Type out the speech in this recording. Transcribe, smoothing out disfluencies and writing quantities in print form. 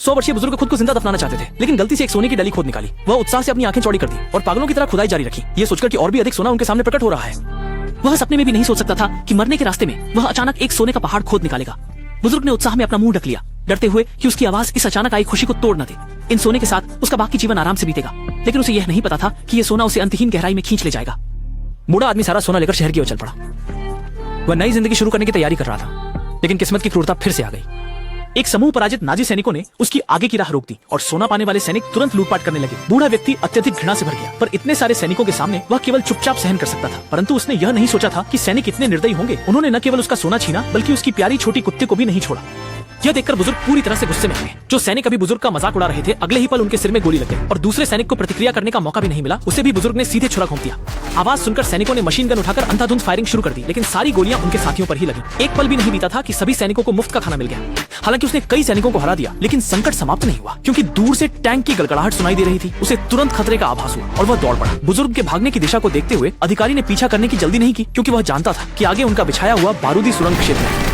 100 वर्षीय बुजुर्ग खुद को जिंदा दफनाना चाहते थे, लेकिन गलती से एक सोने की डली खोद निकाली। वह उत्साह से अपनी आंखें चौड़ी कर दी और पागलों की तरह खुदाई जारी रखी, ये सोचकर कि और भी अधिक सोना उनके सामने प्रकट हो रहा है। वह सपने में भी नहीं सोच सकता था कि मरने के रास्ते में वह अचानक एक सोने का पहाड़ खोद निकालेगा। बुजुर्ग ने उत्साह में अपना मुंह ढक लिया, डरते हुए कि उसकी आवाज इस अचानक आई खुशी को तोड़ न दे। इन सोने के साथ उसका बाकी जीवन आराम से बीतेगा, लेकिन उसे यह नहीं पता था कि यह सोना उसे अंतहीन गहराई में खींच ले जाएगा। बूढ़ा आदमी सारा सोना लेकर शहर की ओर चल पड़ा। वह नई जिंदगी शुरू करने की तैयारी कर रहा था, लेकिन किस्मत की क्रूरता फिर से आ गई। एक समूह पराजित नाजी सैनिकों ने उसकी आगे की राह रोक दी और सोना पाने वाले सैनिक तुरंत लूटपाट करने लगे। बूढ़ा व्यक्ति अत्यधिक घृणा से भर गया, पर इतने सारे सैनिकों के सामने वह केवल चुपचाप सहन कर सकता था। परंतु उसने यह नहीं सोचा था कि सैनिक इतने निर्दयी होंगे। उन्होंने न केवल उसका सोना छीना, बल्कि उसकी प्यारी छोटी कुत्ते को भी नहीं छोड़ा। यह देखकर बुजुर्ग पूरी तरह से गुस्से में हो गए। जो सैनिक अभी बुजुर्ग का मजाक उड़ा रहे थे, अगले ही पल उनके सिर में गोली लग गई और दूसरे सैनिक को प्रतिक्रिया करने का मौका भी नहीं मिला। उसे भी बुजुर्ग ने सीधे छुरा घोंप दिया। आवाज सुनकर सैनिकों ने मशीन गन उठाकर अंधाधुंध फायरिंग शुरू कर दी, लेकिन सारी गोलियां उनके साथियों पर ही लगी। एक पल भी नहीं बीता था कि सभी सैनिकों को मुफ्त का खाना मिल गया। हालांकि उसने कई सैनिकों को हरा दिया, लेकिन संकट समाप्त नहीं हुआ, क्योंकि दूर से टैंक की गड़गड़ाहट सुनाई दे रही थी। उसे तुरंत खतरे का आभास हुआ और वह दौड़ पड़ा। बुजुर्ग के भागने की दिशा को देखते हुए अधिकारी ने पीछा करने की जल्दी नहीं की, क्योंकि वह जानता था कि आगे उनका बिछाया हुआ बारूदी सुरंग क्षेत्र है।